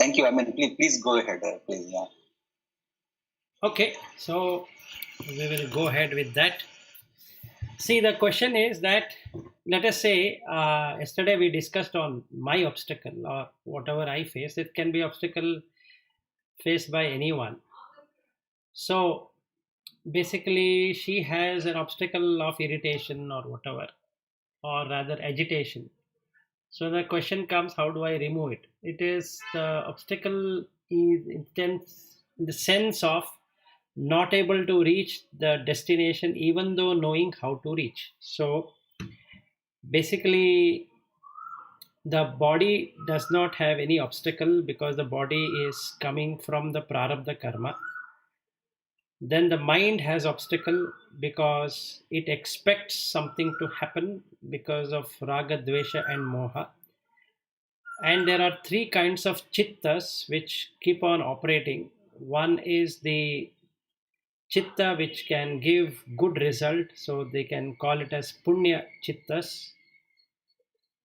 thank you. I mean, please go ahead. Please, yeah. Okay, so we will go ahead with that. See, the question is that, let us say, yesterday we discussed on my obstacle or whatever I face. It can be obstacle faced by anyone. So basically, she has an obstacle of irritation or whatever, or rather agitation. So the question comes, how do I remove it? It is the obstacle is intense in the sense of not able to reach the destination even though knowing how to reach. So basically, the body does not have any obstacle because the body is coming from the prarabdha karma. Then the mind has obstacle because it expects something to happen because of raga, dvesha, and moha. And there are three kinds of chittas which keep on operating. One is the chitta which can give good result, so they can call it as punya chittas.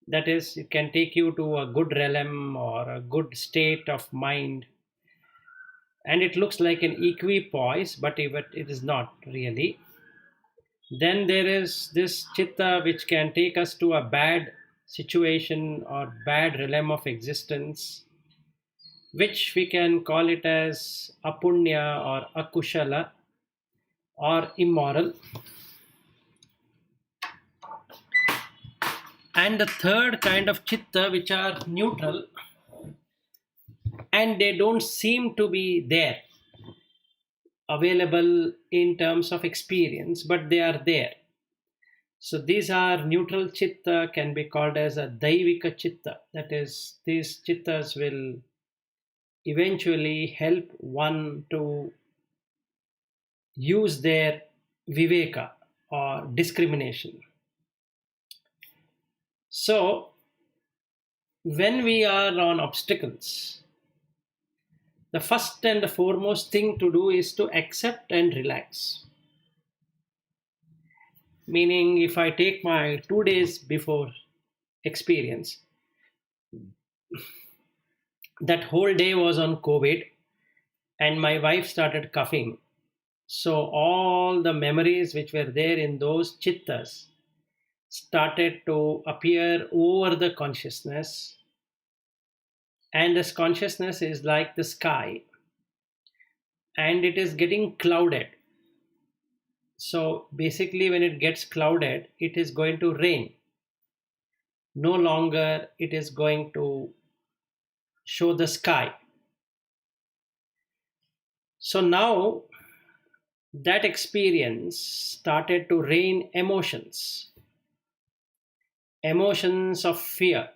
That is, it can take you to a good realm or a good state of mind, and it looks like an equipoise, but it is not really. Then there is this chitta which can take us to a bad situation or bad realm of existence, which we can call it as apunya or akushala or immoral. And the third kind of chitta, which are neutral, and they don't seem to be there available in terms of experience, but they are there. So these are neutral chitta, can be called as a daivika chitta. That is, these chittas will eventually help one to use their viveka or discrimination. So when we are on obstacles, the first and the foremost thing to do is to accept and relax. Meaning, if I take my 2 days before experience, that whole day was on COVID, and my wife started coughing. So, all the memories which were there in those chittas started to appear over the consciousness. And this consciousness is like the sky, and it is getting clouded. So, basically, when it gets clouded, it is going to rain. No longer it is going to show the sky. So now that experience started to rain emotions, emotions of fear,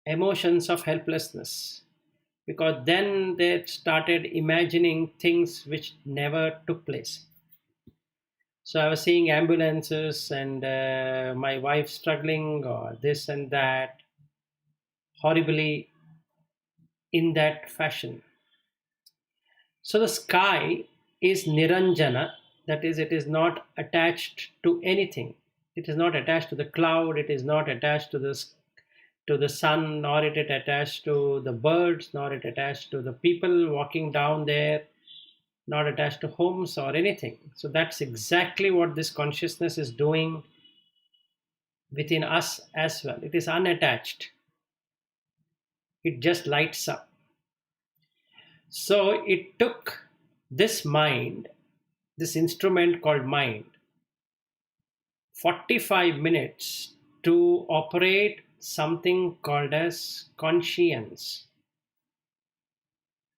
emotions of helplessness, because then they started imagining things which never took place. So I was seeing ambulances and my wife struggling or this and that horribly in that fashion. So the sky is Niranjana, that is, it is not attached to anything. It is not attached to the cloud, it is not attached to the sun, nor it is attached to the birds, nor it attached to the people walking down there, not attached to homes or anything. So that's exactly what this consciousness is doing within us as well. It is unattached. It just lights up. So it took this mind, this instrument called mind, 45 minutes to operate something called as conscience,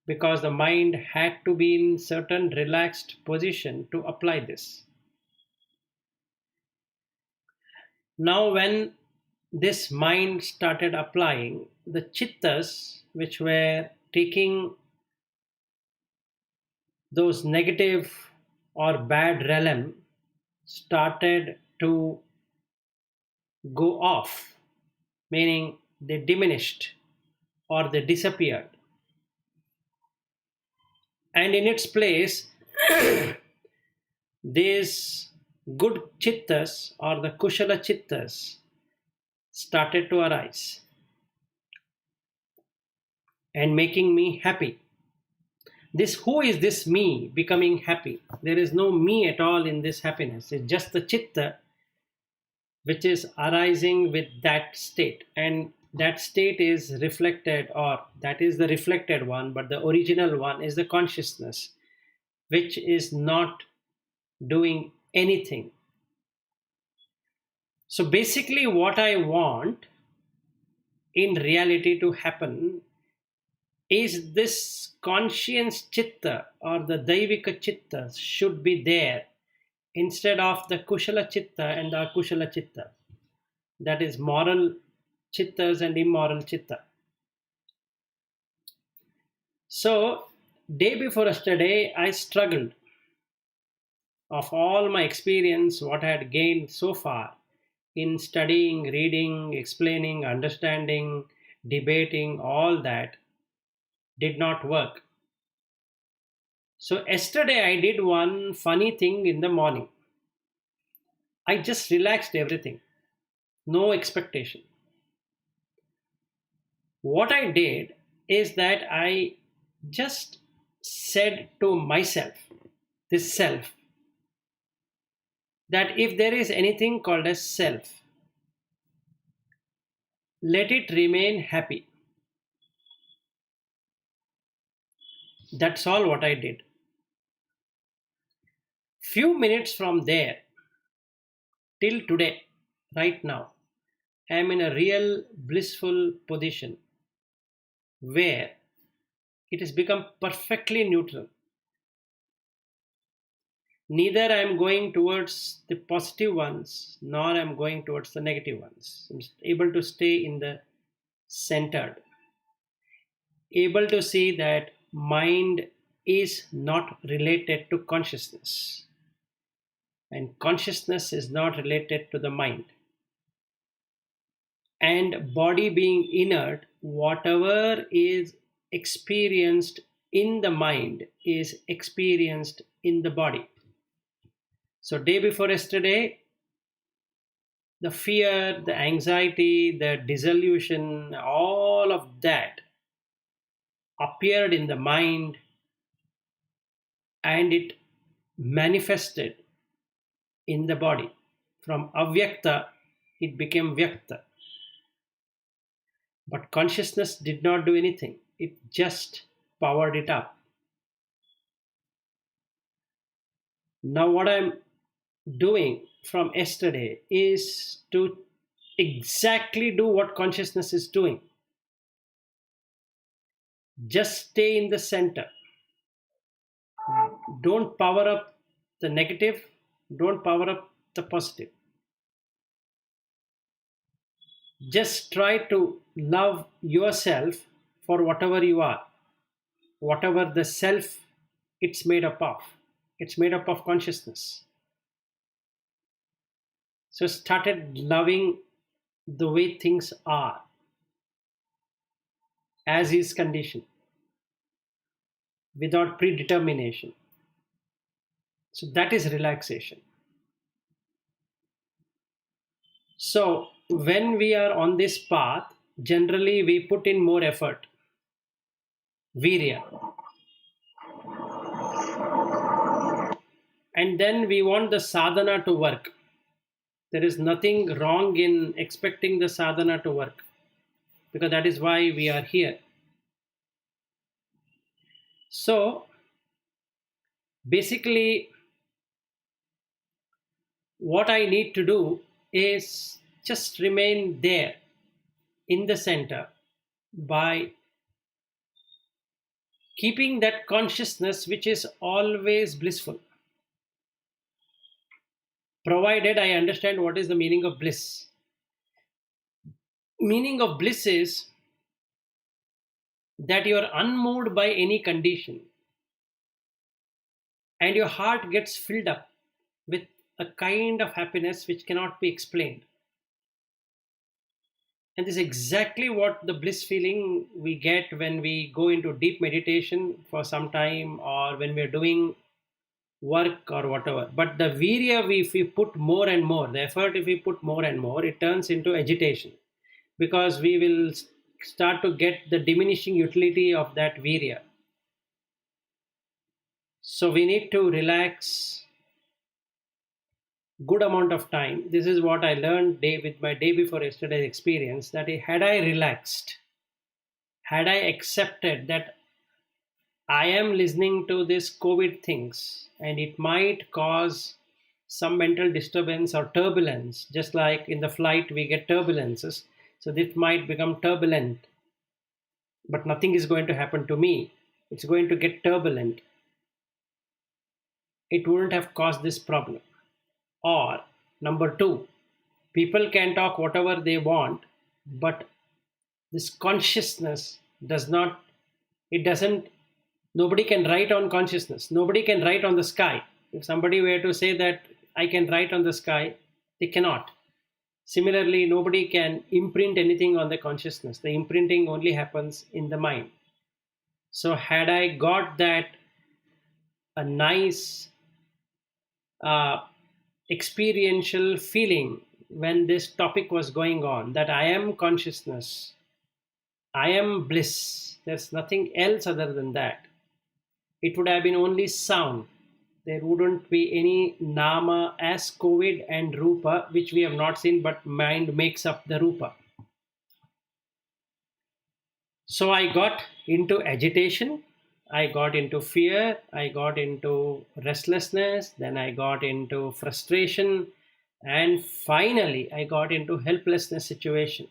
because the mind had to be in certain relaxed position to apply this. Now when this mind started applying, the chittas which were taking those negative or bad realm started to go off, meaning they diminished or they disappeared. And in its place, these good chittas or the kushala chittas started to arise. and making me happy. This who is this me becoming happy? There is no me at all in this happiness. It's just the chitta which is arising with that state, and that state is reflected, or that is the reflected one, but the original one is the consciousness which is not doing anything. So basically what I want in reality to happen is this conscience chitta or the daivika chitta should be there instead of the kushala chitta and the akushala chitta, that is moral chittas and immoral chitta. So day before yesterday I struggled of all my experience, what I had gained so far in studying, reading, explaining, understanding, debating, all that did not work. So yesterday I did one funny thing in the morning. I just relaxed everything, no expectation. What I did is that I just said to myself, this self, that if there is anything called as self, let it remain happy. That's all what I did. Few minutes from there till today, right now, I am in a real blissful position where it has become perfectly neutral. Neither I am going towards the positive ones, nor I am going towards the negative ones. I'm able to stay in the centered, able to see that mind is not related to consciousness, and consciousness is not related to the mind. And body being inert, whatever is experienced in the mind is experienced in the body. So day before yesterday, the fear, the anxiety, the disillusion, all of that appeared in the mind, and it manifested in the body. From avyakta, it became vyakta. But consciousness did not do anything, it just powered it up. Now, what I'm doing from yesterday is to exactly do what consciousness is doing. Just stay in the center. Don't power up the negative, don't power up the positive. Just try to love yourself for whatever you are, whatever the self it's made up of. It's made up of consciousness. So started loving the way things are, as is condition, without predetermination. So that is relaxation. So when we are on this path, generally we put in more effort, virya, and then we want the sadhana to work. There is nothing wrong in expecting the sadhana to work, because that is why we are here. So basically, what I need to do is just remain there in the center by keeping that consciousness which is always blissful, provided I understand what is the meaning of bliss. Meaning of bliss is that you are unmoved by any condition and your heart gets filled up with a kind of happiness which cannot be explained. And this is exactly what the bliss feeling we get when we go into deep meditation for some time, or when we're doing work or whatever. But the virya, if we put more and more, the effort, if we put more and more, it turns into agitation, because we will start to get the diminishing utility of that virya. So we need to relax good amount of time. This is what I learned with my day before yesterday's experience, that had I relaxed, had I accepted that I am listening to this COVID things and it might cause some mental disturbance or turbulence, just like in the flight we get turbulences. So this might become turbulent, but nothing is going to happen to me. It's going to get turbulent. It wouldn't have caused this problem. Or number two, people can talk whatever they want, but this consciousness does not, it doesn't, nobody can write on consciousness. Nobody can write on the sky. If somebody were to say that I can write on the sky, they cannot. Similarly, nobody can imprint anything on the consciousness. The imprinting only happens in the mind. So had I got that a nice experiential feeling when this topic was going on, that I am consciousness, I am bliss, there's nothing else other than that, it would have been only sound. There wouldn't be any nama as COVID and rupa, which we have not seen, but mind makes up the rupa. So I got into agitation, I got into fear, I got into restlessness, then I got into frustration, and finally I got into helplessness situation.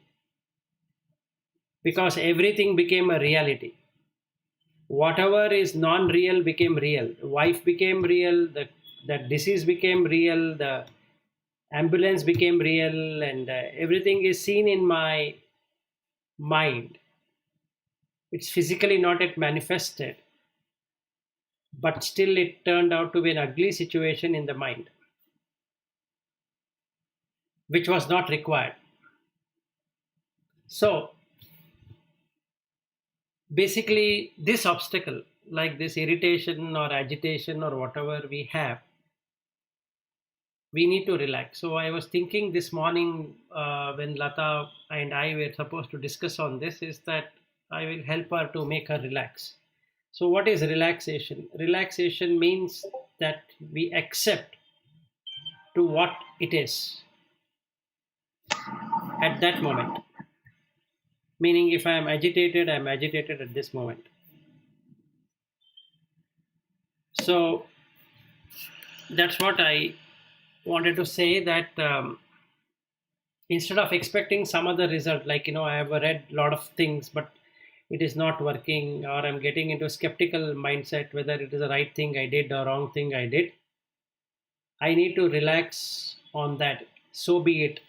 Because everything became a reality. Whatever is non-real became real. The wife became real, the disease became real, the ambulance became real, and everything is seen in my mind. It's physically not yet manifested, but still it turned out to be an ugly situation in the mind, which was not required. So basically, this obstacle, like this irritation or agitation or whatever we have, we need to relax. So I was thinking this morning when Lata and I were supposed to discuss on this, is that I will help her to make her relax. So what is relaxation? Relaxation means that we accept to what it is at that moment. Meaning, if I am agitated at this moment. So that's what I wanted to say, that instead of expecting some other result, like, I have read a lot of things, but it is not working, or I'm getting into a skeptical mindset whether it is the right thing I did or wrong thing I did, I need to relax on that. So be it.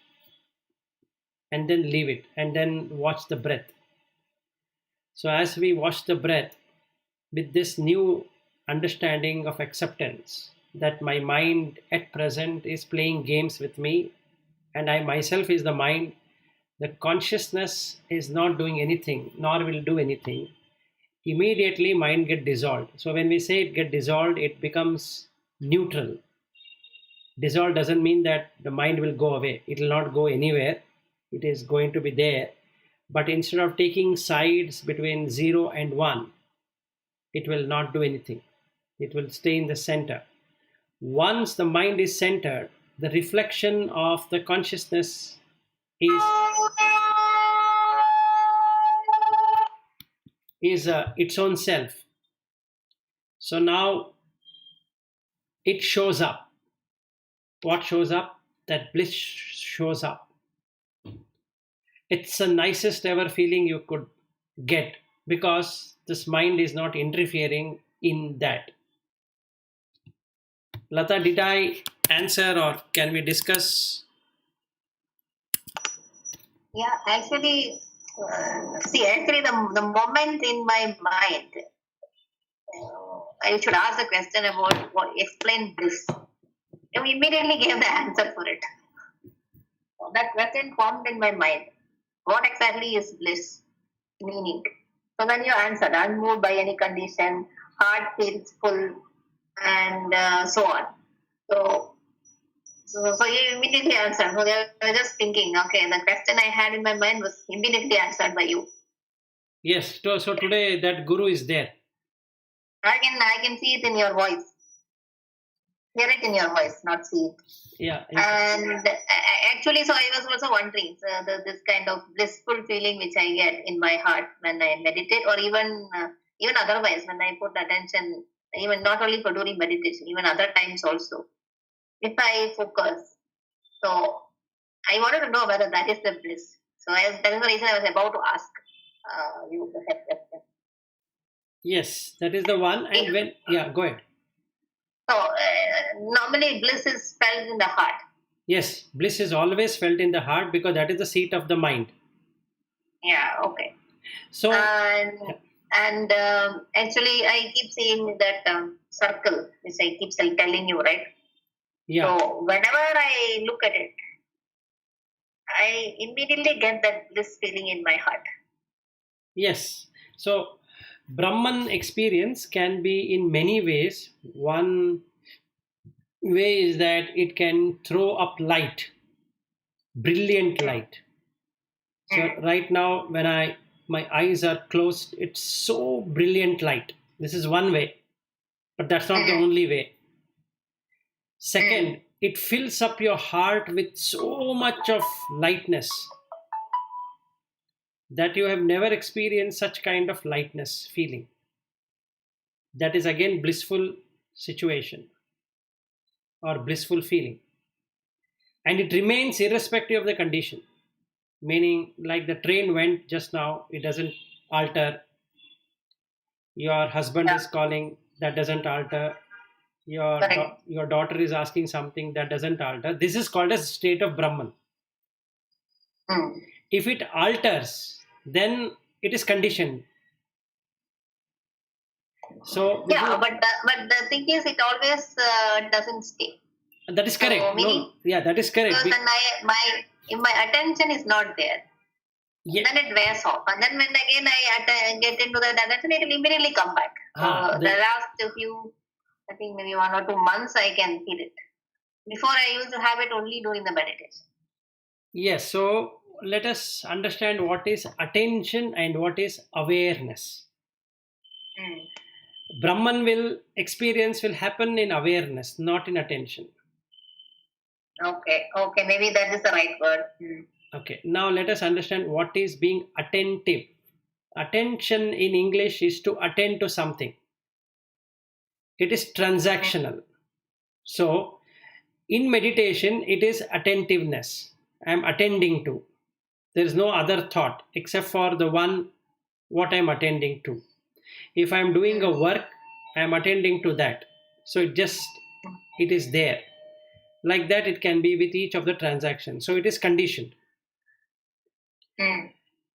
And then leave it, and then watch the breath. So as we watch the breath, with this new understanding of acceptance, that my mind at present is playing games with me, and I myself is the mind, the consciousness is not doing anything, nor will do anything, immediately mind get dissolved. So when we say it get dissolved, it becomes neutral. Dissolved doesn't mean that the mind will go away. It will not go anywhere. It is going to be there. But instead of taking sides between 0 and 1, it will not do anything. It will stay in the center. Once the mind is centered, the reflection of the consciousness is its own self. So now it shows up. What shows up? That bliss shows up. It's the nicest ever feeling you could get, because this mind is not interfering in that. Lata, did I answer, or can we discuss? Yeah, actually, the moment in my mind, I should ask the question about explain this. I immediately gave the answer for it. That question formed in my mind. What exactly is bliss? Meaning. So then you answered, unmoved by any condition, heart feels full, and so on. So you immediately answered. So they were just thinking, okay, the question I had in my mind was immediately answered by you. Yes. So today that guru is there. I can see it in your voice, hear it in your voice, not see it. Yeah. And actually, so I was also wondering, so this kind of blissful feeling which I get in my heart when I meditate, or even otherwise when I put attention, even not only for during meditation, even other times also, if I focus. So I wanted to know whether that is the bliss. So that is the reason I was about to ask you that question. Yes. That is the one. And when, yeah, go ahead. So normally bliss is felt in the heart. Yes. Bliss is always felt in the heart because that is the seat of the mind. Yeah. Okay. So, And actually, I keep seeing that circle, which I keep telling you, right? yeah. So whenever I look at it, I immediately get that bliss feeling in my heart. Yes. So, Brahman experience can be in many ways. One way is that it can throw up light, brilliant light. So Mm. right now, when my eyes are closed, it's so brilliant light. This is one way, but that's not the Mm. only way. Mm. Second, it fills up your heart with so much of lightness that you have never experienced such kind of lightness feeling. That is again blissful situation or blissful feeling, and it remains irrespective of the condition. Meaning, like the train went just now, it doesn't alter. Your husband Yeah. is calling, that doesn't alter. Correct. Your daughter is asking something, that doesn't alter. This is called as state of Brahman. Mm. If it alters, then it is conditioned. So this Yeah, is, but the thing is, it always doesn't stay. that is So correct. No, meaning no, yeah, that is correct. because when if my attention is not there, Yeah, then it wears off, and then when again get into that attention, it will immediately come back. So the last few, I think maybe 1 or 2 months, I can feel it. Before I used to have it only during the meditation. yes. So let us understand what is attention and what is awareness. Mm. Brahman will experience will happen in awareness, not in attention. Okay, maybe that is the right word. Mm. Okay, now let us understand what is being attentive. Attention in English is to attend to something. It is transactional. So in meditation, it is attentiveness. I am attending to. There is no other thought except for the one what I am attending to. If I am doing a work, I am attending to that. So it is there. Like that, it can be with each of the transactions. So it is conditioned. Mm.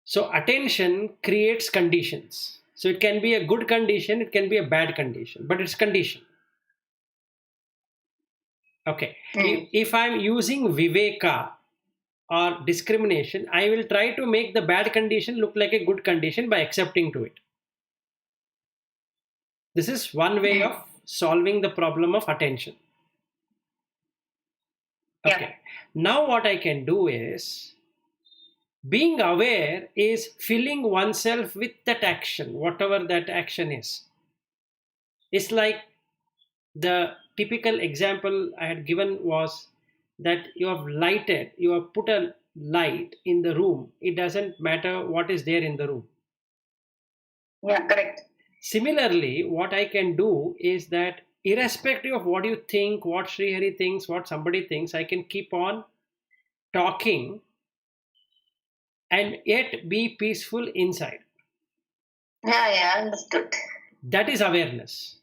So attention creates conditions. So it can be a good condition, it can be a bad condition, but it's condition. Okay. Mm. If I'm using viveka or discrimination, I will try to make the bad condition look like a good condition by accepting to it. This is one way Mm. of solving the problem of attention. Yeah. Okay. Now what I can do is being aware is filling oneself with that action, whatever that action is. It's like the typical example I had given was that you have put a light in the room. It doesn't matter what is there in the room. Yeah. Correct. Similarly, what I can do is that irrespective of what you think, what Sri Hari thinks, what somebody thinks, I can keep on talking and yet be peaceful inside. Yeah. Yeah. Understood. That is awareness.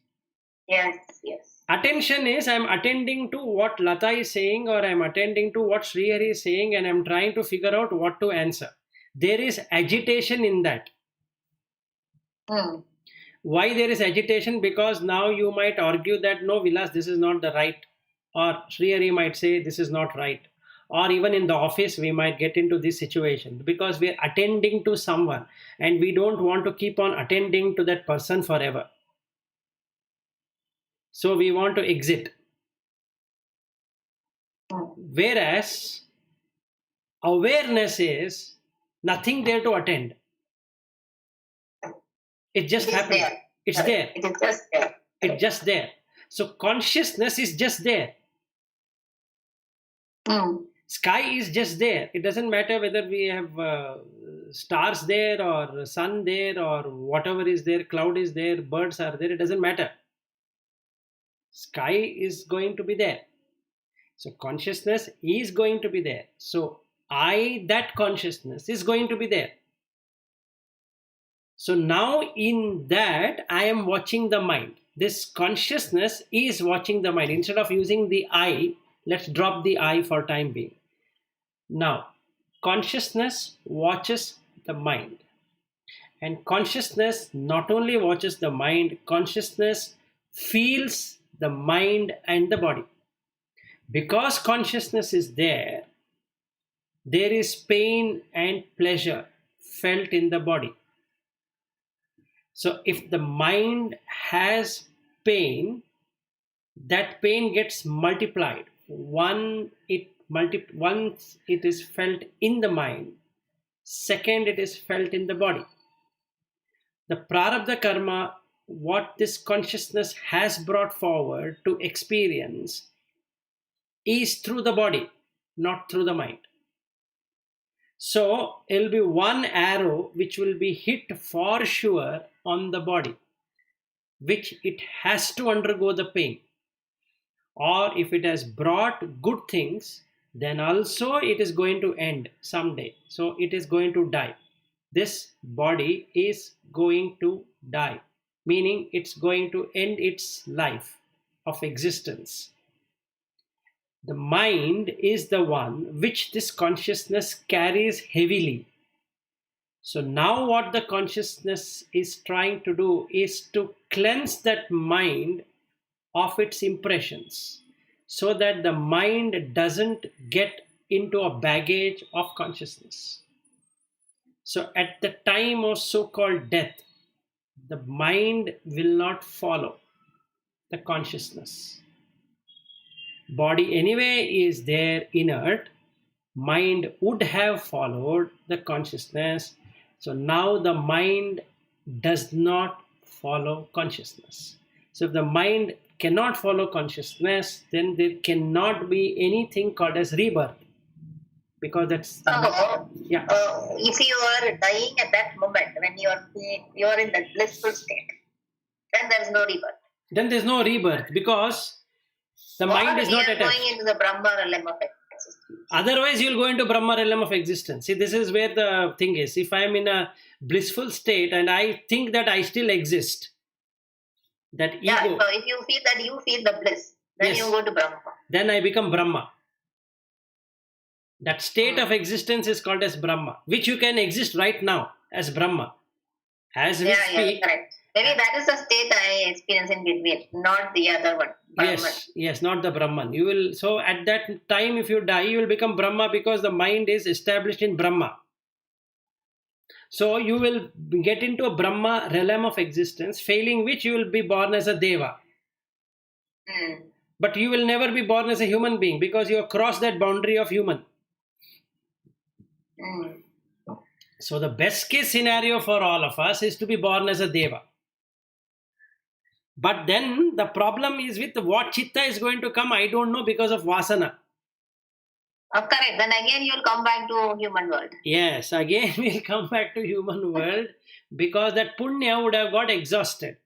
Yes. Yes. Attention is I'm attending to what Lata is saying or I'm attending to what Sri Hari is saying and I'm trying to figure out what to answer. There is agitation in that. Mm. Why there is agitation? Because now you might argue that no, Vilas, this is not the right, or Sri Hari might say this is not right, or even in the office we might get into this situation because we are attending to someone and we don't want to keep on attending to that person forever. So we want to exit. Mm. Whereas awareness is nothing there to attend. It just It is happened. there. It's Correct. there. It is just there. It's just there. So consciousness is just there. Mm. Sky is just there. It doesn't matter whether we have stars there or sun there or whatever is there, cloud is there, birds are there. It doesn't matter. Sky is going to be there. So consciousness is going to be there. So that consciousness is going to be there. So now in that, I am watching the mind. This consciousness is watching the mind. Instead of using the I, let's drop the I for time being. Now, consciousness watches the mind. And consciousness not only watches the mind, consciousness feels the mind and the body. Because consciousness is there, there is pain and pleasure felt in the body. So if the mind has pain, that pain gets multiplied. Once it is felt in the mind, second it is felt in the body. The prarabdha karma, what this consciousness has brought forward to experience, is through the body, not through the mind. So it will be one arrow which will be hit for sure on the body, which it has to undergo the pain. Or if it has brought good things, then also it is going to end someday. So it is going to die. This body is going to die, meaning it's going to end its life of existence. The mind is the one which this consciousness carries heavily. So now what the consciousness is trying to do is to cleanse that mind of its impressions so that the mind doesn't get into a baggage of consciousness. So at the time of so-called death, the mind will not follow the consciousness. Body anyway is there inert. Mind would have followed the consciousness. So now the mind does not follow consciousness. So if the mind cannot follow consciousness, then there cannot be anything called as rebirth. Because that's yeah. If you are dying at that moment when you are in the blissful state, then there is no rebirth. Then there's no rebirth because the mind is not attached. Going into the Brahma realm of existence. Otherwise, you'll go into Brahma realm of existence. See, this is where the thing is. If I'm in a blissful state and I think that I still exist, that ego. Yeah, so if you feel that you feel the bliss, then you go to Brahma. Then I become Brahma. That state of existence is called as Brahma, which you can exist right now as Brahma. As we speak. Correct. Maybe that is the state I experience in between, not the other one. Brahman. Yes, not the Brahman. You will. So at that time, if you die, you will become Brahma because the mind is established in Brahma. So you will get into a Brahma realm of existence, failing which you will be born as a Deva. But you will never be born as a human being because you have crossed that boundary of human. So the best case scenario for all of us is to be born as a Deva. But then the problem is with what chitta is going to come, I don't know because of vasana. Correct. Then again you will come back to human world. Yes, again we'll come back to human world because that punya would have got exhausted.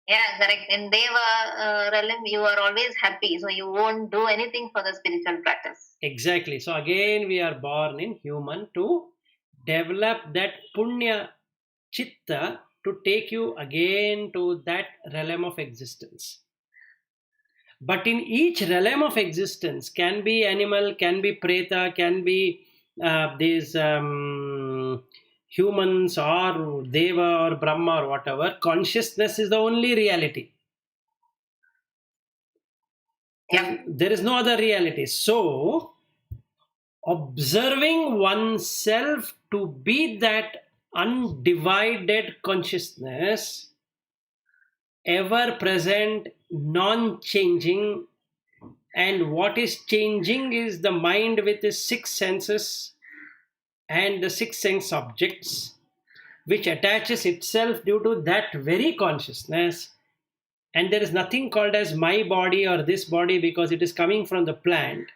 Yeah, correct. In Deva realm, you are always happy, so you won't do anything for the spiritual practice. Exactly. So again we are born in human to develop that punya chitta to take you again to that realm of existence. But in each realm of existence, can be animal, can be preta, can be these humans or Deva or Brahma or whatever, consciousness is the only reality. Yeah. There is no other reality. So, observing oneself to be that undivided consciousness, ever present, non-changing, and what is changing is the mind with its six senses and the six sense objects. which attaches itself due to that very consciousness. And there is nothing called as my body or this body because it is coming from the plant,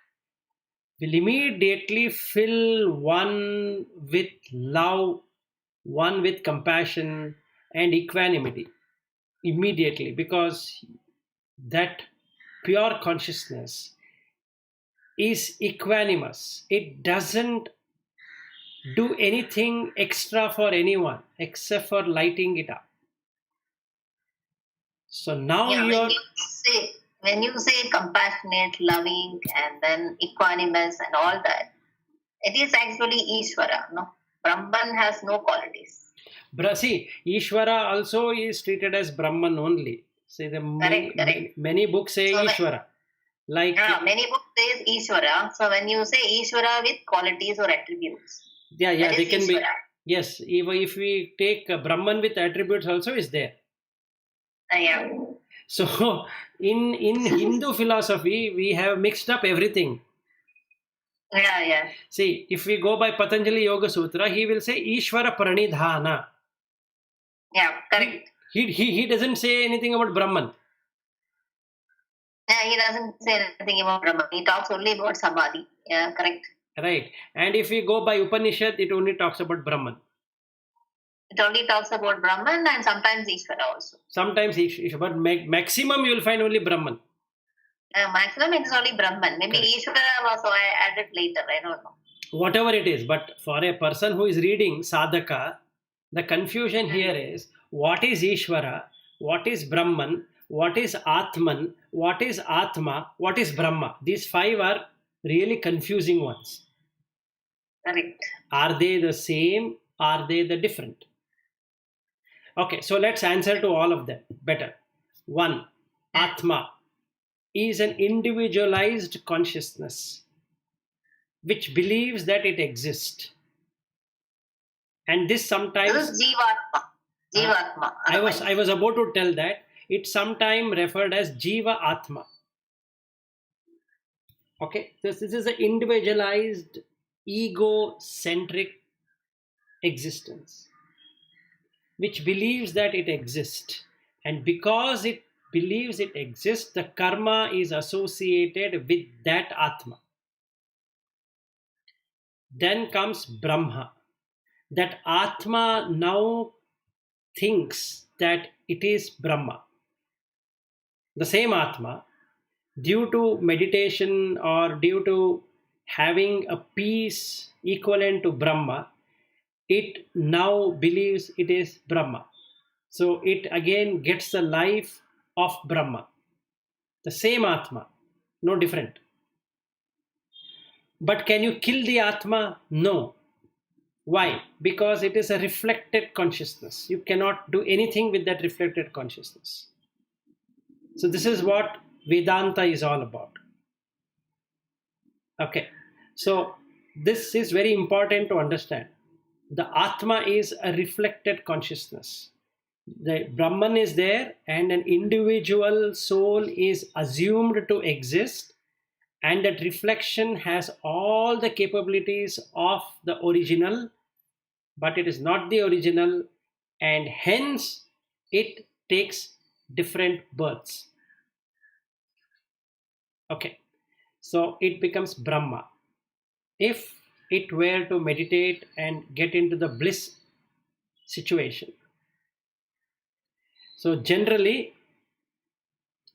will immediately fill one with love, one with compassion and equanimity immediately, because that pure consciousness is equanimous. It doesn't do anything extra for anyone except for lighting it up. So now Yeah, you're when you say compassionate, loving, and then equanimous and all that, it is actually Ishvara. No, Brahman has no qualities. See, Ishvara also is treated as Brahman only. See, the Correct. many books say So Ishvara. Like many books says Ishvara. So when you say Ishvara with qualities or attributes, yeah, that they is can be. Ishvara. Yes, even if we take Brahman with attributes, also is there. Yeah. So in Hindu philosophy, we have mixed up everything. Yeah. See, if we go by Patanjali Yoga Sutra, he will say Ishvara Pranidhana. Yeah, correct. He doesn't say anything about Brahman. Yeah, he doesn't say anything about Brahman. He talks only about Samadhi. Yeah, correct. Right. And if we go by Upanishad, it only talks about Brahman. It only talks about Brahman and sometimes Ishvara also. Sometimes Ishvara, but maximum you will find only Brahman. Maximum it is only Brahman. Maybe Correct. Ishvara also I added later. I don't know. Whatever it is, but for a person who is reading Sadhaka, the confusion here is what is Ishvara, what is Brahman, what is Atman, what is Atma, what is Brahma. These five are really confusing ones. Correct. Are they the same? Are they the different? Okay, so let's answer to all of them better. One, Atma is an individualized consciousness which believes that it exists. And this sometimes. This is Jivatma. I was about to tell that it's sometimes referred as Jiva Atma. Okay, this is an individualized, ego-centric existence which believes that it exists. And because it believes it exists, the karma is associated with that Atma. Then comes Brahma. That Atma now thinks that it is Brahma. The same Atma, due to meditation or due to having a peace equivalent to Brahma, it now believes it is Brahma. So it again gets the life of Brahma. The same Atma, no different. But can you kill the Atma? No. Why? Because it is a reflected consciousness. You cannot do anything with that reflected consciousness. So this is what Vedanta is all about. Okay. So this is very important to understand. The Atma is a reflected consciousness. The Brahman is there and an individual soul is assumed to exist, and that reflection has all the capabilities of the original, but it is not the original, and hence it takes different births. Okay, so it becomes Brahma. If it were to meditate and get into the bliss situation. So generally,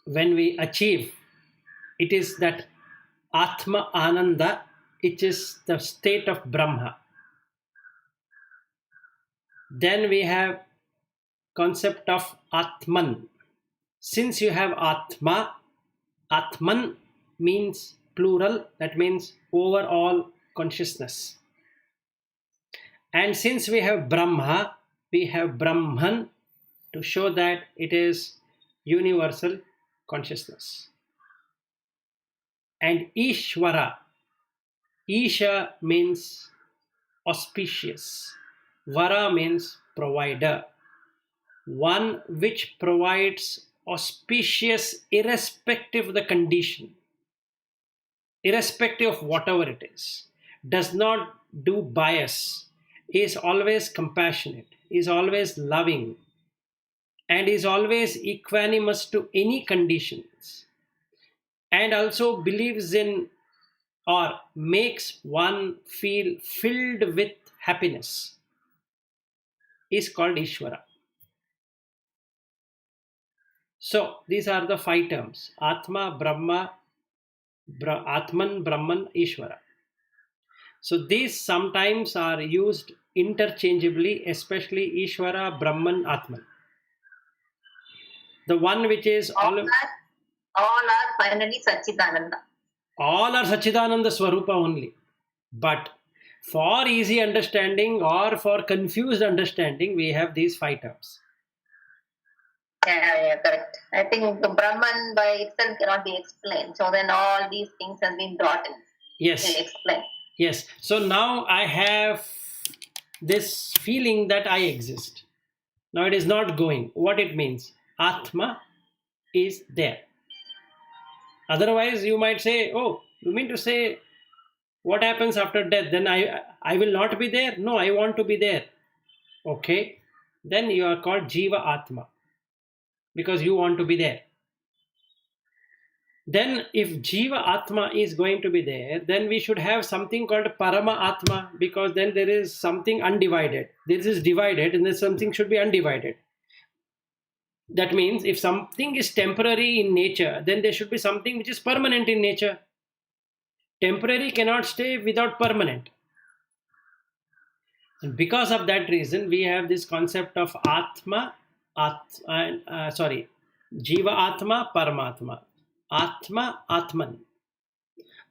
when we achieve, it is that Atma Ananda, it is the state of Brahma. Then we have concept of Atman. Since you have Atma, Atman means plural, that means overall consciousness. And since we have Brahma, we have Brahman to show that it is universal consciousness. And Ishvara, Isha means auspicious, Vara means provider, one which provides auspicious irrespective of the condition, irrespective of whatever it is, does not do bias, is always compassionate, is always loving and is always equanimous to any conditions, and also believes in or makes one feel filled with happiness, is called Ishvara. So these are the five terms: Atma, Brahma, Atman, Brahman, Ishvara. So these sometimes are used interchangeably, especially Ishvara, Brahman, Atman. The one which is all are finally Satchidananda. all are Sachidananda Swarupa only. But for easy understanding or for confused understanding, we have these five terms. Yeah, correct. I think the Brahman by itself cannot be explained. So then all these things have been brought in. Yes. Explain. Yes. So now I have this feeling that I exist. Now it is not going. What it means? Atma is there. Otherwise, you might say, oh, you mean to say what happens after death? Then I will not be there? No, I want to be there. Okay. Then you are called Jiva Atma because you want to be there. Then if Jiva Atma is going to be there, then we should have something called Parama Atma, because then there is something undivided. This is divided and then something should be undivided. That means if something is temporary in nature, then there should be something which is permanent in nature. Temporary cannot stay without permanent. And because of that reason, we have this concept of Atma, Jiva Atma, Paramatma. Atma, Atman.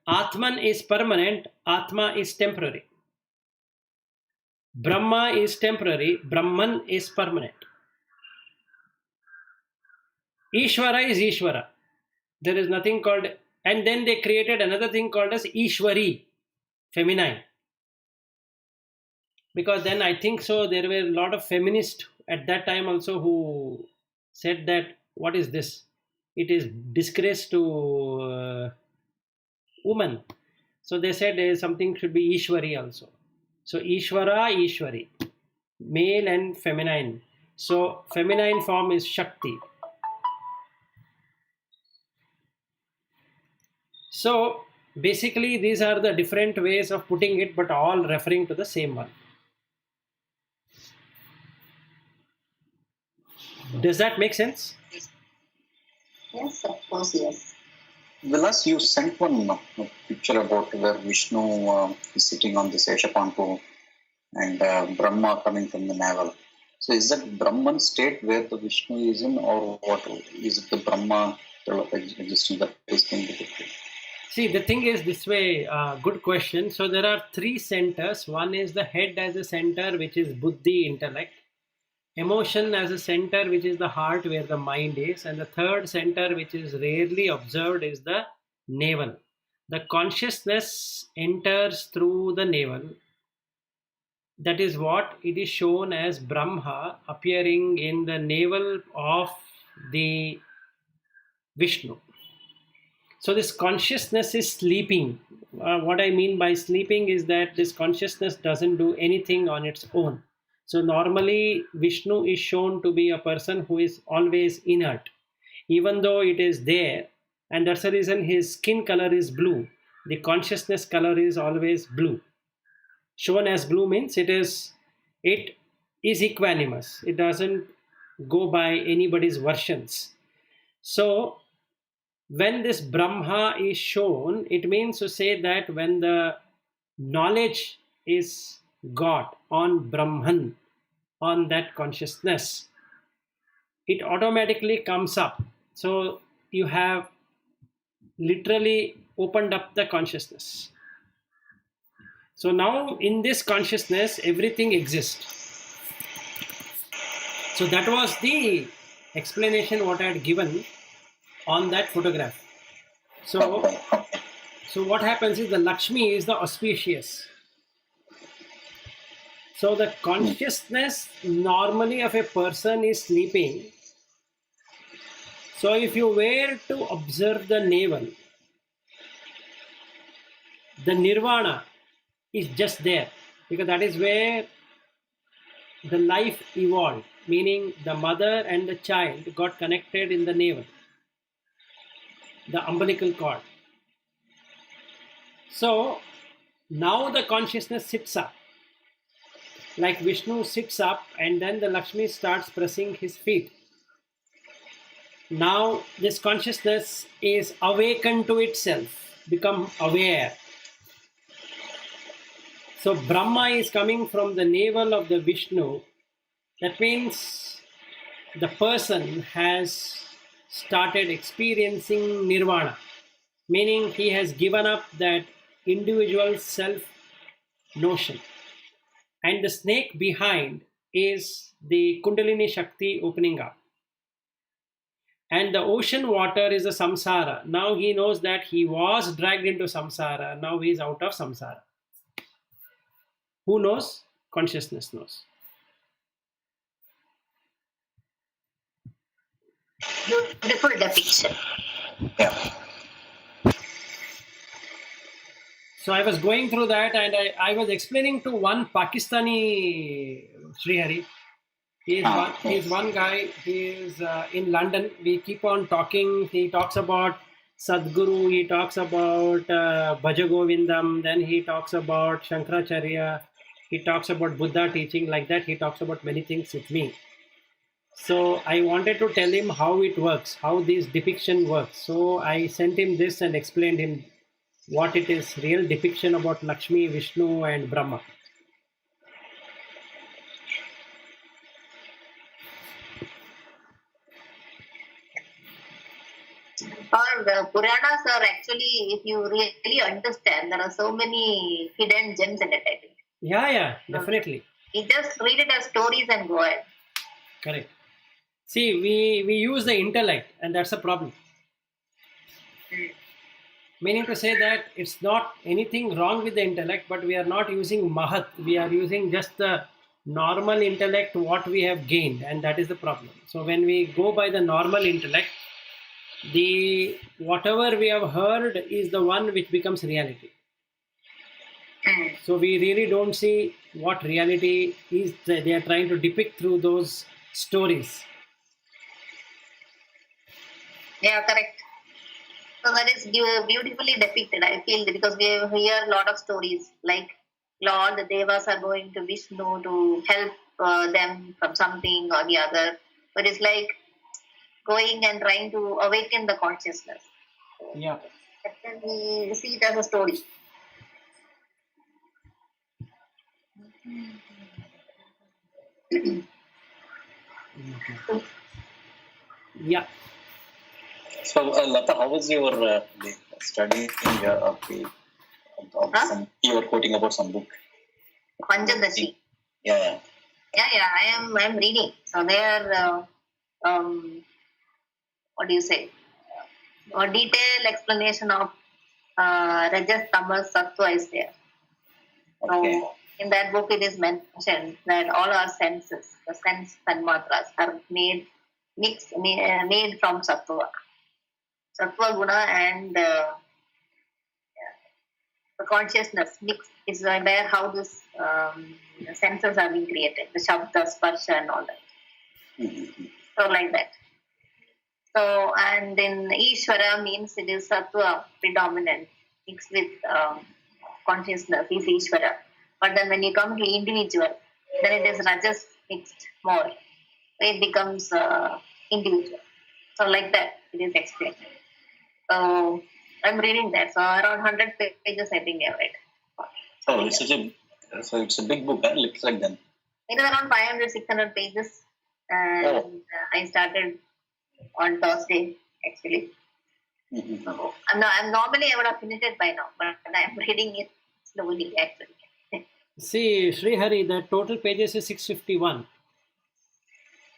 Atman is permanent, Atma is temporary. Brahma is temporary, Brahman is permanent. Ishvara is Ishvara. There is nothing called, and then they created another thing called as Ishvari, feminine. Because then I think so, there were a lot of feminists at that time also who said that, what is this? It is disgrace to woman. So they said something should be Ishwari also. So Ishvara, Ishwari, male and feminine. So feminine form is Shakti. So basically these are the different ways of putting it, but all referring to the same one. Does that make sense? Yes, of course, yes. Vilas, you sent one picture about where Vishnu is sitting on the Seshapantu and Brahma coming from the navel. So is that Brahman state where the Vishnu is in, or what? Is it the Brahma existence that is being depicted? See, the thing is this way, good question. So there are three centers. One is the head as a center, which is buddhi, intellect. Emotion as a center, which is the heart where the mind is. And the third center, which is rarely observed, is the navel. The consciousness enters through the navel. That is what it is shown as Brahma appearing in the navel of the Vishnu. So this consciousness is sleeping. What I mean by sleeping is that this consciousness doesn't do anything on its own. So normally Vishnu is shown to be a person who is always inert, even though it is there, and that's the reason his skin color is blue. The consciousness color is always blue. Shown as blue means it is equanimous. It doesn't go by anybody's versions. So when this Brahma is shown, it means to say that when the knowledge is got on Brahman, on that consciousness, it automatically comes up. So you have literally opened up the consciousness. So now in this consciousness, everything exists. So that was the explanation what I had given on that photograph. So what happens is the Lakshmi is the auspicious. So the consciousness normally of a person is sleeping. So if you were to observe the navel, the nirvana is just there, because that is where the life evolved, meaning the mother and the child got connected in the navel, the umbilical cord. So now the consciousness sits up, like Vishnu sits up, and then the Lakshmi starts pressing his feet. Now this consciousness is awakened to itself, become aware. So Brahma is coming from the navel of the Vishnu. That means the person has started experiencing nirvana, meaning he has given up that individual self notion. And the snake behind is the Kundalini Shakti opening up. And the ocean water is the samsara. Now he knows that he was dragged into samsara. Now he is out of samsara. Who knows? Consciousness knows. Beautiful depiction. Yeah. So I was going through that, and I was explaining to one Pakistani Srihari. He is one guy. He is in London. We keep on talking. He talks about Sadguru. He talks about Bhaja Govindam. Then he talks about Shankaracharya. He talks about Buddha teaching. Like that, he talks about many things with me. So I wanted to tell him how it works, how this depiction works. So I sent him this and explained him what it is, real depiction about Lakshmi, Vishnu and Brahma. Or the Puranas are actually, if you really understand, there are so many hidden gems in it, I think. Yeah, definitely. You just read it as stories and go ahead. Correct. See, we use the intellect, and that's a problem. Meaning to say that it's not anything wrong with the intellect, but we are not using Mahat. We are using just the normal intellect, what we have gained, and that is the problem. So when we go by the normal intellect, the whatever we have heard is the one which becomes reality. So we really don't see what reality is. They are trying to depict through those stories. Yeah, correct. So that is beautifully depicted, I feel, because we hear a lot of stories like all the devas are going to Vishnu to help them from something or the other. But it's like going and trying to awaken the consciousness. Yeah. Then we see it as a story. Yeah. So, Lata, how was your the study of you were quoting about some book? Panchadashi. Yeah. I am reading. So there what do you say? A detailed explanation of Rajas, Tamas, Sattva is there. Okay. So in that book, it is mentioned that all our senses, the sense tanmatras, are made from Sattva. Sattva guna and the consciousness mix is where how this senses are being created, the Shabda, Sparsha and all that. Mm-hmm. So like that. So, and in Ishvara means it is Sattva predominant mixed with consciousness is Ishvara. But then when you come to individual, then it is Rajas mixed more. So it becomes individual. So like that it is explained. So I'm reading that. So around 100 pages I think I read. Oh, it's a big book, huh? Looks like that. It is around 500, 600 pages. And I started on Thursday, actually. Mm-hmm. So I'm normally I would have finished it by now, but I'm reading it slowly, actually. See, Srihari, the total pages is 651.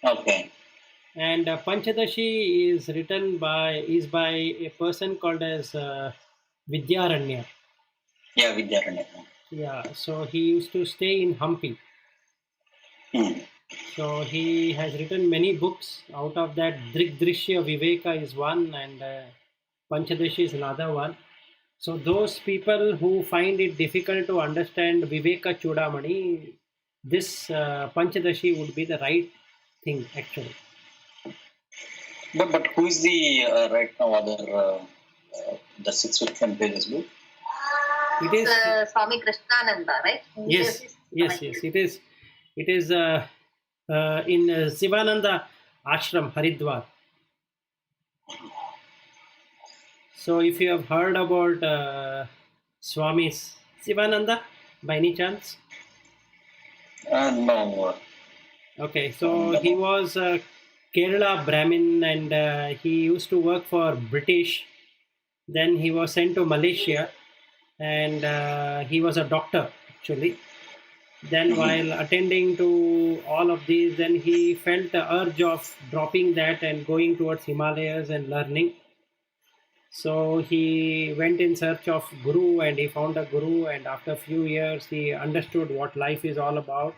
Okay. And Panchadashi is written by a person called as Vidyaranya. Yeah, Vidyaranya. Yeah, so he used to stay in Hampi. So he has written many books. Out of that, Drigdrishya Viveka is one, and Panchadashi is another one. So those people who find it difficult to understand Viveka Chudamani, this Panchadashi would be the right thing actually. But who is the right now other the 651 pages book? It is Swami Krishnananda, right? yes, yes. It is. It is in Sivananda Ashram, Haridwar. So, if you have heard about Swami Sivananda by any chance? No. Okay, so he was a Kerala Brahmin and he used to work for British. Then he was sent to Malaysia and he was a doctor actually. Then while attending to all of these, then he felt the urge of dropping that and going towards Himalayas and learning. So he went in search of Guru and he found a Guru, and after a few years he understood what life is all about.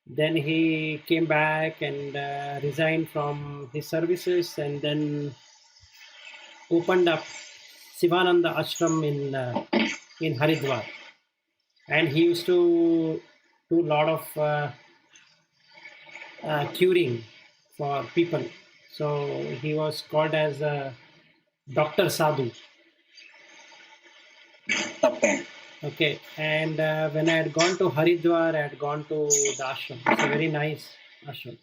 Then he came back and resigned from his services and then opened up Sivananda Ashram in Haridwar. And he used to do a lot of curing for people. So he was called as Dr. Sadhu. Okay. Okay, and when I had gone to Haridwar, I had gone to the ashram. It's a very nice ashram.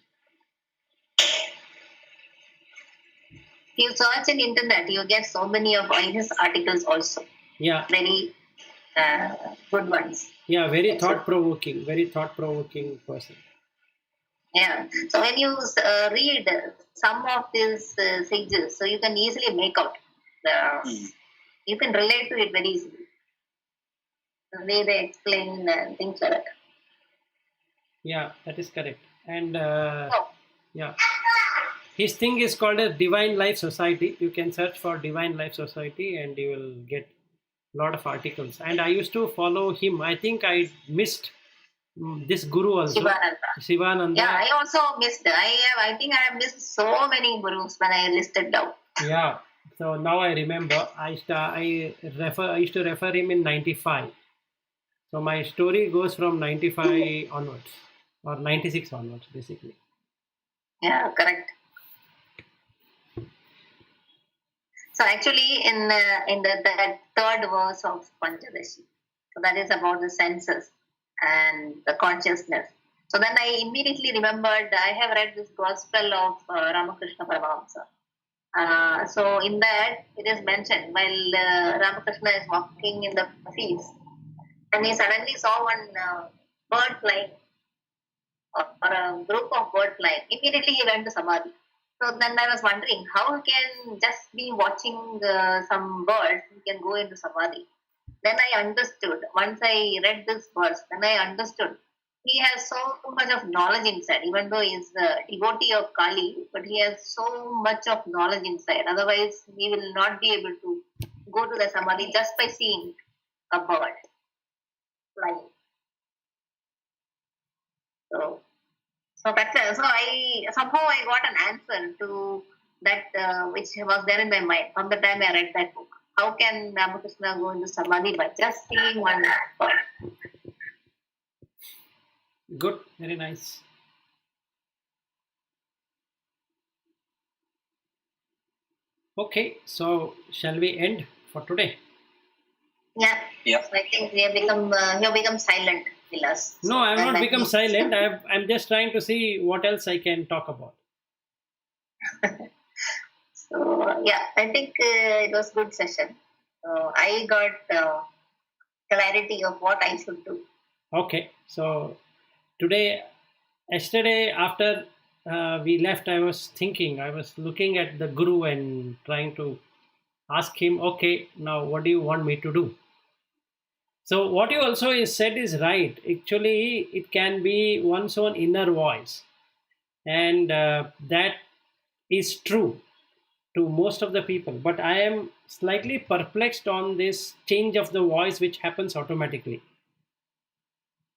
You search in internet, you get so many of his articles also. Yeah. Very good ones. Yeah, very thought-provoking person. Yeah. So when you read some of these sages, so you can easily make out. You can relate to it very easily. The way they explain things like that. Yeah, that is correct. And yeah, his thing is called a Divine Life Society. You can search for Divine Life Society and you will get a lot of articles. And I used to follow him. I think I missed this Guru also. Sivananda. Yeah, I also missed. I think I have missed so many gurus when I listed down. Yeah. So now I remember. I used to refer him in 95. So my story goes from 95 onwards, or 96 onwards, basically. Yeah, correct. So actually, in the third verse of Panchadashi, so that is about the senses and the consciousness. So then I immediately remembered I have read this Gospel of Ramakrishna Paramahamsa. So in that it is mentioned while Ramakrishna is walking in the fields, and he suddenly saw one bird flying or a group of birds flying. Immediately he went to Samadhi. So then I was wondering how he can just be watching some birds, he can go into Samadhi. Then I understood. Once I read this verse, then I understood. He has so much of knowledge inside, even though he is a devotee of Kali, but he has so much of knowledge inside. Otherwise, he will not be able to go to the Samadhi just by seeing a bird flying. So that's so I got an answer to that which was there in my mind from the time I read that book. How can Ramakrishna go into Samadhi by just seeing one bird? Good, very nice. Okay, so shall we end for today? Yeah. Yeah. So I think we have become silent, Vilas. No, I have not become means... silent. I'm just trying to see what else I can talk about. So yeah, I think it was good session. I got clarity of what I should do. Okay, so yesterday after we left, I was looking at the Guru and trying to ask him, okay, now what do you want me to do? So what you also said is right. Actually, it can be one's own inner voice. And that is true to most of the people. But I am slightly perplexed on this change of the voice which happens automatically.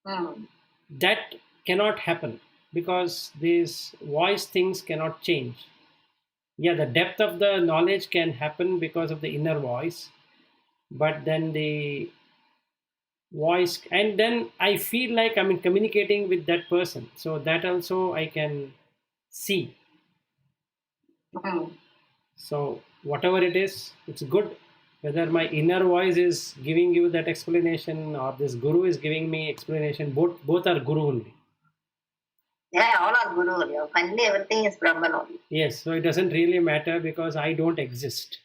That cannot happen because these voice things cannot change. Yeah, the depth of the knowledge can happen because of the inner voice, but then the voice, and then I feel like I'm communicating with that person. So that also I can see. Mm. So whatever it is, it's good. Whether my inner voice is giving you that explanation or this guru is giving me explanation, both are guru only. Yeah, all are Guru. Yeah. Finally, everything is Brahman only. Yes, so it doesn't really matter because I don't exist.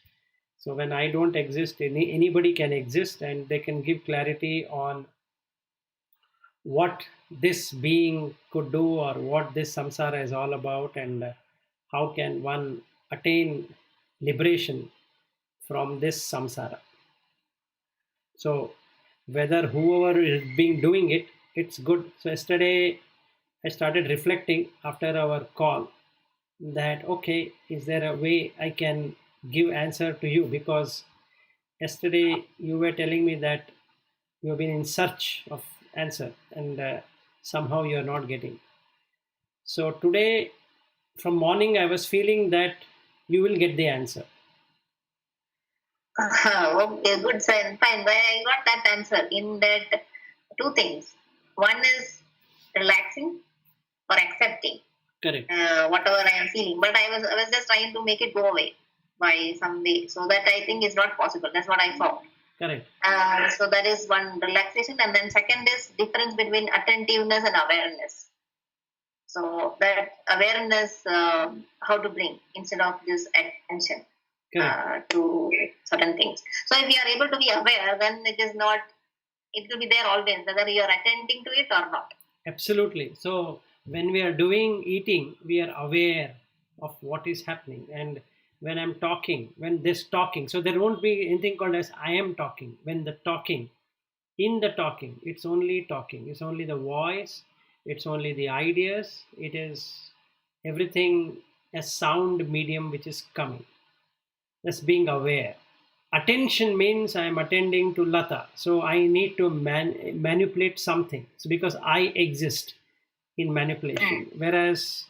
So when I don't exist, anybody can exist and they can give clarity on what this being could do or what this samsara is all about, and how can one attain liberation from this samsara. So whether whoever is being doing it, it's good. So yesterday I started reflecting after our call that okay, is there a way I can give answer to you, because yesterday you were telling me that you have been in search of answer, and somehow you are not getting. So today from morning I was feeling that you will get the answer. Okay, good sign. Fine. But I got that answer in that two things. One is relaxing or accepting Correct. whatever I am feeling. But I was just trying to make it go away by some way. So that I think is not possible. That's what I found. Correct. So that is one relaxation, and then second is difference between attentiveness and awareness. So that awareness, how to bring instead of this attention Correct. to certain things. So if you are able to be aware, then it is not. It will be there always, whether you are attending to it or not. Absolutely. So when we are doing eating, we are aware of what is happening. And when I'm talking, when this talking, so there won't be anything called as I am talking. When the talking, in the talking, it's only talking. It's only the voice. It's only the ideas. It is everything a sound medium which is coming. Just being aware. Attention means I am attending to Lata. So I need to manipulate something. It's because I exist in manipulation. Whereas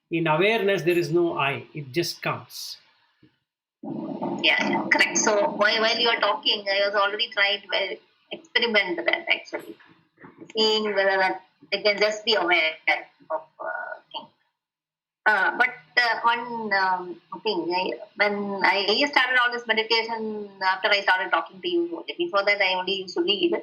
in awareness, there is no I, it just comes. Yeah, correct. So while you are talking, I was already trying to experiment that actually, seeing whether that I can just be aware of things. But one thing, when I started all this meditation after I started talking to you, before that I only used to read.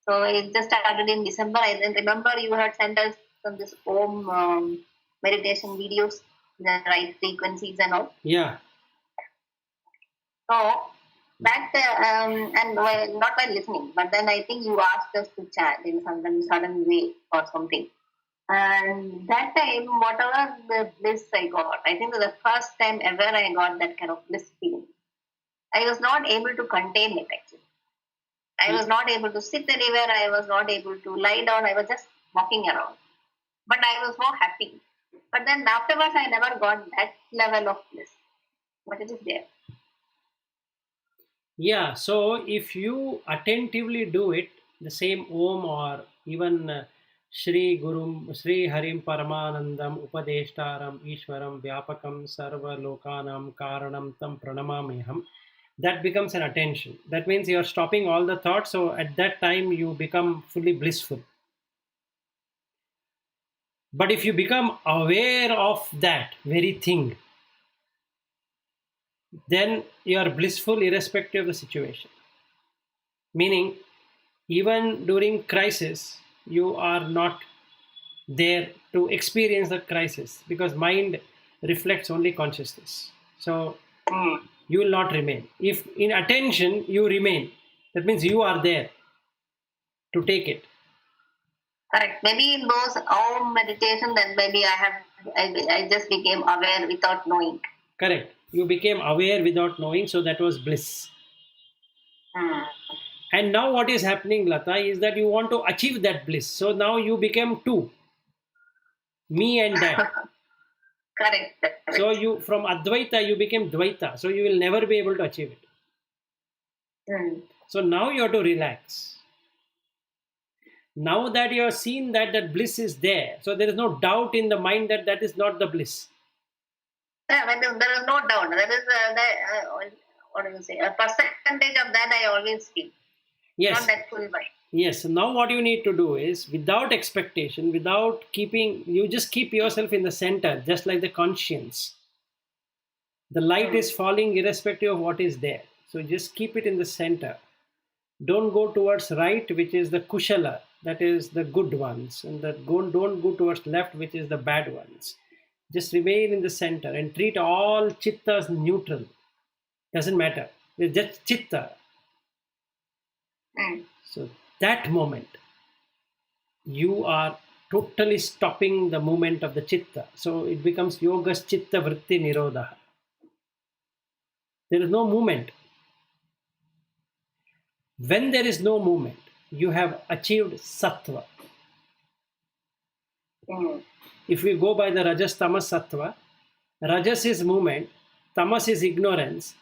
So it just started in December. I then remember you had sent us some this Om meditation videos, the right frequencies and all. Yeah. So that and not by listening, but then I think you asked us to chat in some sudden way or something. And that time, whatever the bliss I got, I think the first time ever I got that kind of bliss feeling. I was not able to contain it actually. I was not able to sit anywhere. I was not able to lie down. I was just walking around. But I was so happy. But then afterwards, I never got that level of bliss. But it is there. Yeah. So if you attentively do it, the same Om or even Sri Harim Paramanandam Upadeshtaram Ishwaram Vyapakam Sarva Lokanam Karanam Tam Pranamameham, that becomes an attention. That means you're stopping all the thoughts. So at that time, you become fully blissful. But if you become aware of that very thing, then you are blissful irrespective of the situation. Meaning, even during crisis, you are not there to experience the crisis, because mind reflects only consciousness. So you will not remain. If in attention you remain, that means you are there to take it. Correct. Maybe in those Om meditation, then maybe I just became aware without knowing. Correct. You became aware without knowing, so that was bliss. And now what is happening, Lata, is that you want to achieve that bliss. So now you became two, me and that. Correct. So you, from Advaita, you became Dvaita. So you will never be able to achieve it. So now you have to relax. Now that you have seen that that bliss is there, so there is no doubt in the mind that that is not the bliss. Yeah, there is no doubt. There is what do you say? A percentage of that I always feel. Yes. Not that full mind. Yes. Now what you need to do is, without expectation, without keeping, you just keep yourself in the center, just like the conscience. The light is falling irrespective of what is there. So just keep it in the center. Don't go towards right, which is the kushala, that is the good ones, and don't go towards left, which is the bad ones. Just remain in the center and treat all chittas neutral. Doesn't matter. It's just chitta. Mm. So that moment, you are totally stopping the movement of the chitta. So it becomes yogas chitta vritti nirodha. There is no movement. When there is no movement, you have achieved sattva. Mm. If we go by the rajas tamas sattva, rajas is movement, tamas is ignorance,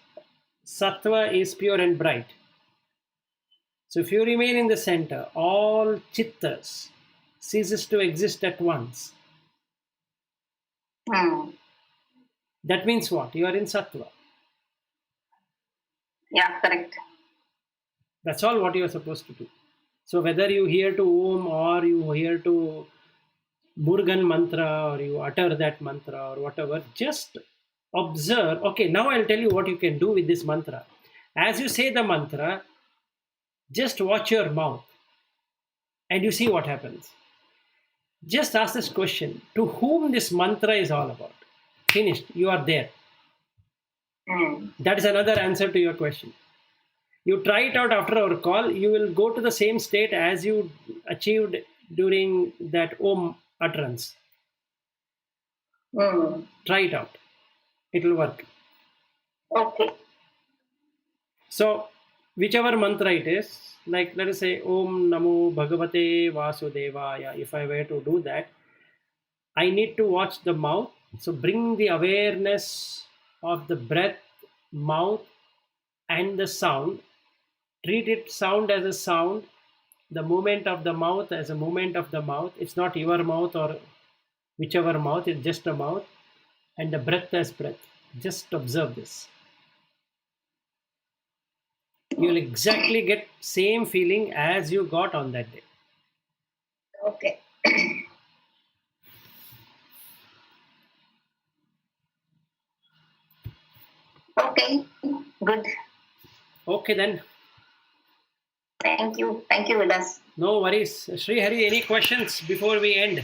sattva is pure and bright. So if you remain in the center, all chittas ceases to exist at once. Mm. That means what? You are in sattva. Yeah, correct. That's all what you are supposed to do. So whether you hear to Om or you hear to Murugan mantra or you utter that mantra or whatever, just observe. Okay, now I'll tell you what you can do with this mantra. As you say the mantra, just watch your mouth and you see what happens. Just ask this question: to whom this mantra is all about? Finished. You are there. Mm. That is another answer to your question. You try it out after our call, you will go to the same state as you achieved during that Om utterance. Mm. Try it out. It will work. Okay. So, whichever mantra it is, like let us say Om Namo Bhagavate Vasudevaya, if I were to do that, I need to watch the mouth. So, bring the awareness of the breath, mouth, and the sound. Treat it sound as a sound, the movement of the mouth as a movement of the mouth. It's not your mouth or whichever mouth, it's just a mouth, and the breath as breath. Just observe this. You'll exactly get same feeling as you got on that day. Okay. Okay. Good. Okay then, Thank you. Thank you, Vilas. no worries. Sri Hari, any questions before we end?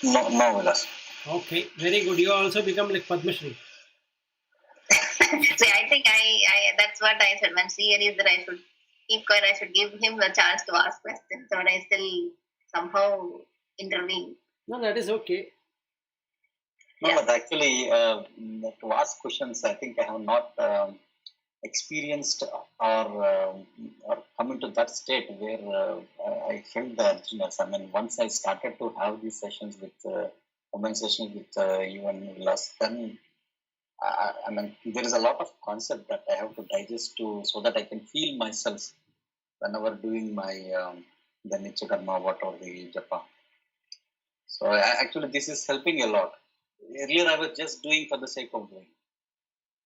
No, no, Vilas. Okay, very good. You also become like Padma Shri. See, I think I that's what I said. When Sri is that I should keep quiet. I should give him the chance to ask questions, but I still somehow intervene. No, that is okay. No, Yeah. but actually, to ask questions, I think I have not experienced or come into that state where I felt the urgeness. I mean, once I started to have these sessions with conversations with you and Vilas, then I mean, there is a lot of concept that I have to digest to so that I can feel myself whenever doing my the Nitya Karma, whatever the japa. So actually, this is helping a lot. Earlier, I was just doing for the sake of doing.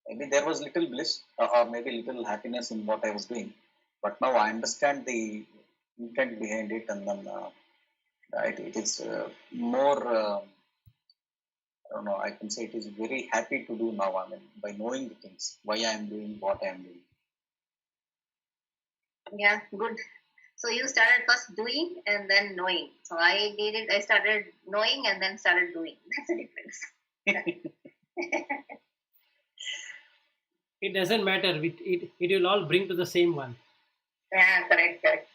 Maybe there was little bliss or maybe little happiness in what I was doing, but now I understand the intent behind it, and then it is more. I don't know. I can say it is very happy to do now. I mean, by knowing the things, why I am doing what I am doing. Yeah, good. So you started first doing and then knowing. So I did it. I started knowing and then started doing. That's the difference. It doesn't matter. It will all bring to the same one. Yeah, correct, correct.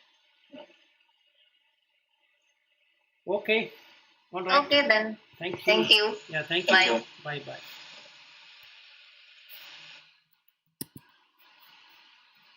Okay. All right. Okay then. Thank you. Thank you. Yeah, thank you. Bye. Bye bye.